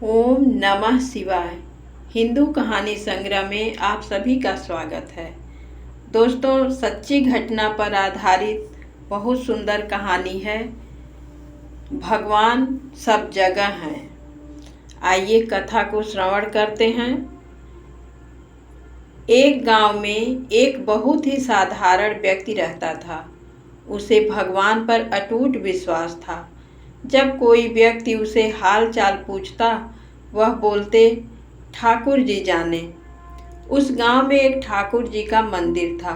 ओम नमः शिवाय। हिंदू कहानी संग्रह में आप सभी का स्वागत है। दोस्तों, सच्ची घटना पर आधारित बहुत सुंदर कहानी है। भगवान सब जगह हैं। आइए कथा को श्रवण करते हैं। एक गांव में एक बहुत ही साधारण व्यक्ति रहता था। उसे भगवान पर अटूट विश्वास था। जब कोई व्यक्ति उसे हाल चाल पूछता, वह बोलते, ठाकुर जी जाने। उस गांव में एक ठाकुर जी का मंदिर था।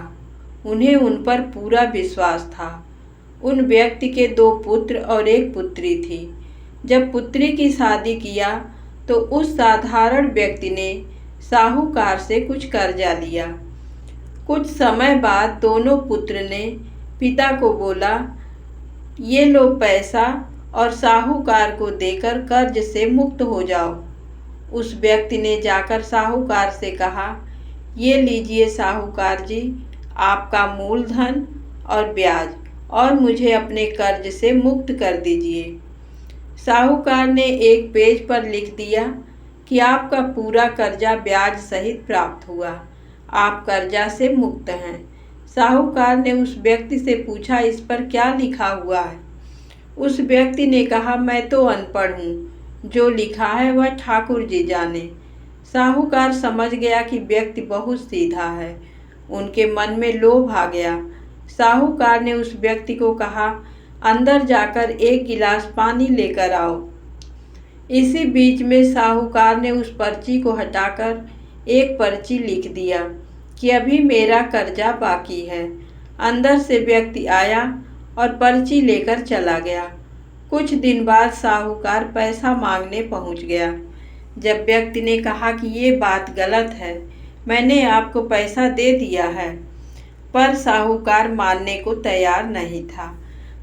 उन्हें उन पर पूरा विश्वास था। उन व्यक्ति के 2 पुत्र और 1 पुत्री थी। जब पुत्री की शादी किया तो उस साधारण व्यक्ति ने साहूकार से कुछ कर्जा लिया। कुछ समय बाद दोनों पुत्र ने पिता को बोला, ये लो पैसा और साहूकार को देकर कर्ज से मुक्त हो जाओ। उस व्यक्ति ने जाकर साहूकार से कहा, ये लीजिए साहूकार जी, आपका मूलधन और ब्याज, और मुझे अपने कर्ज से मुक्त कर दीजिए। साहूकार ने एक पेज पर लिख दिया कि आपका पूरा कर्जा ब्याज सहित प्राप्त हुआ, आप कर्जा से मुक्त हैं। साहूकार ने उस व्यक्ति से पूछा, इस पर क्या लिखा हुआ है? उस व्यक्ति ने कहा, मैं तो अनपढ़ हूँ, जो लिखा है वह ठाकुर जी जाने। साहूकार समझ गया कि व्यक्ति बहुत सीधा है। उनके मन में लोभ आ गया। साहूकार ने उस व्यक्ति को कहा, अंदर जाकर 1 गिलास पानी लेकर आओ। इसी बीच में साहूकार ने उस पर्ची को हटाकर एक पर्ची लिख दिया कि अभी मेरा कर्जा बाकी है। अंदर से व्यक्ति आया और पर्ची लेकर चला गया। कुछ दिन बाद साहूकार पैसा मांगने पहुंच गया। जब व्यक्ति ने कहा कि ये बात गलत है, मैंने आपको पैसा दे दिया है, पर साहूकार मानने को तैयार नहीं था।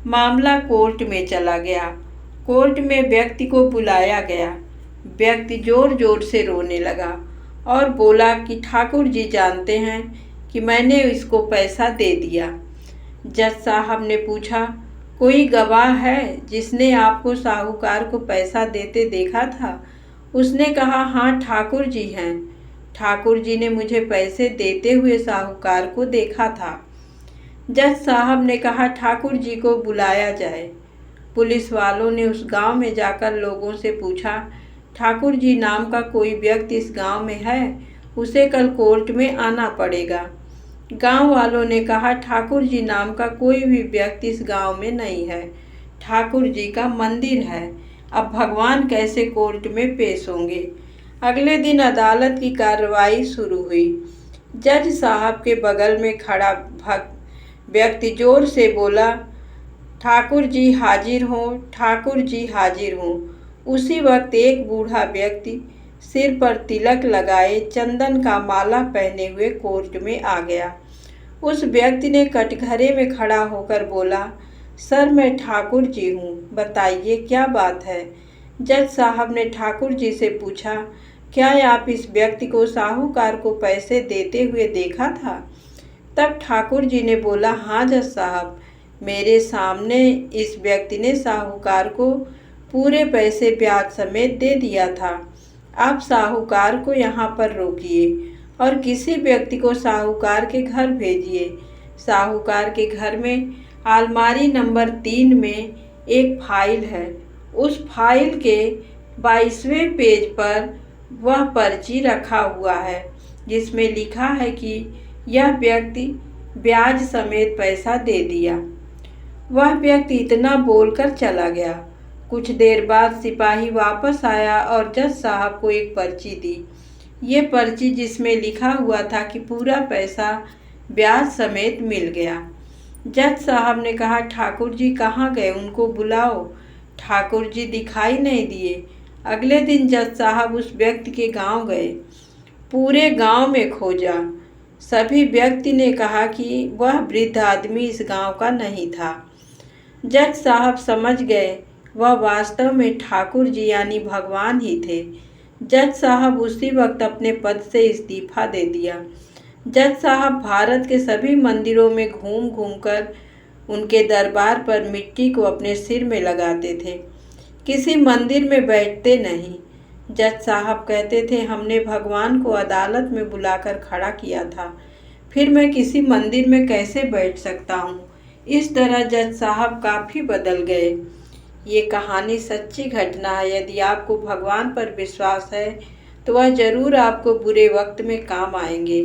मामला कोर्ट में चला गया। कोर्ट में व्यक्ति को बुलाया गया। व्यक्ति जोर जोर से रोने लगा और बोला कि ठाकुर जी जानते हैं कि मैंने इसको पैसा दे दिया। जज साहब ने पूछा, कोई गवाह है जिसने आपको साहूकार को पैसा देते देखा था? उसने कहा, हाँ ठाकुर जी हैं। ठाकुर जी ने मुझे पैसे देते हुए साहूकार को देखा था। जज साहब ने कहा, ठाकुर जी को बुलाया जाए। पुलिस वालों ने उस गांव में जाकर लोगों से पूछा, ठाकुर जी नाम का कोई व्यक्ति इस गांव में है? उसे कल कोर्ट में आना पड़ेगा। गांव वालों ने कहा, ठाकुर जी नाम का कोई भी व्यक्ति इस गांव में नहीं है। ठाकुर जी का मंदिर है। अब भगवान कैसे कोर्ट में पेश होंगे? अगले दिन अदालत की कार्रवाई शुरू हुई। जज साहब के बगल में खड़ा व्यक्ति जोर से बोला, ठाकुर जी हाजिर हों, ठाकुर जी हाजिर हों। उसी वक्त एक बूढ़ा व्यक्ति सिर पर तिलक लगाए, चंदन का माला पहने हुए कोर्ट में आ गया। उस व्यक्ति ने कटघरे में खड़ा होकर बोला, सर मैं ठाकुर जी हूँ, बताइए क्या बात है? जज साहब ने ठाकुर जी से पूछा, क्या आप इस व्यक्ति को साहूकार को पैसे देते हुए देखा था? तब ठाकुर जी ने बोला, हाँ जज साहब, मेरे सामने इस व्यक्ति ने साहूकार को पूरे पैसे ब्याज समेत दे दिया था। आप साहूकार को यहाँ पर रोकिए और किसी व्यक्ति को साहूकार के घर भेजिए। साहूकार के घर में अलमारी नंबर 3 में एक फाइल है। उस फाइल के 22वें पेज पर वह पर्ची रखा हुआ है जिसमें लिखा है कि यह व्यक्ति ब्याज समेत पैसा दे दिया। वह व्यक्ति इतना बोलकर चला गया। कुछ देर बाद सिपाही वापस आया और जज साहब को एक पर्ची दी। ये पर्ची जिसमें लिखा हुआ था कि पूरा पैसा ब्याज समेत मिल गया। जज साहब ने कहा, ठाकुर जी कहाँ गए? उनको बुलाओ। ठाकुर जी दिखाई नहीं दिए। अगले दिन जज साहब उस व्यक्ति के गांव गए। पूरे गांव में खोजा। सभी व्यक्ति ने कहा कि वह वृद्ध आदमी इस गांव का नहीं था। जज साहब समझ गए वह वास्तव में ठाकुर जी यानी भगवान ही थे। जज साहब उसी वक्त अपने पद से इस्तीफा दे दिया। जज साहब भारत के सभी मंदिरों में घूम घूमकर उनके दरबार पर मिट्टी को अपने सिर में लगाते थे। किसी मंदिर में बैठते नहीं। जज साहब कहते थे, हमने भगवान को अदालत में बुलाकर खड़ा किया था, फिर मैं किसी मंदिर में कैसे बैठ सकता हूँ। इस तरह जज साहब काफ़ी बदल गए। ये कहानी सच्ची घटना है। यदि आपको भगवान पर विश्वास है तो वह ज़रूर आपको बुरे वक्त में काम आएंगे।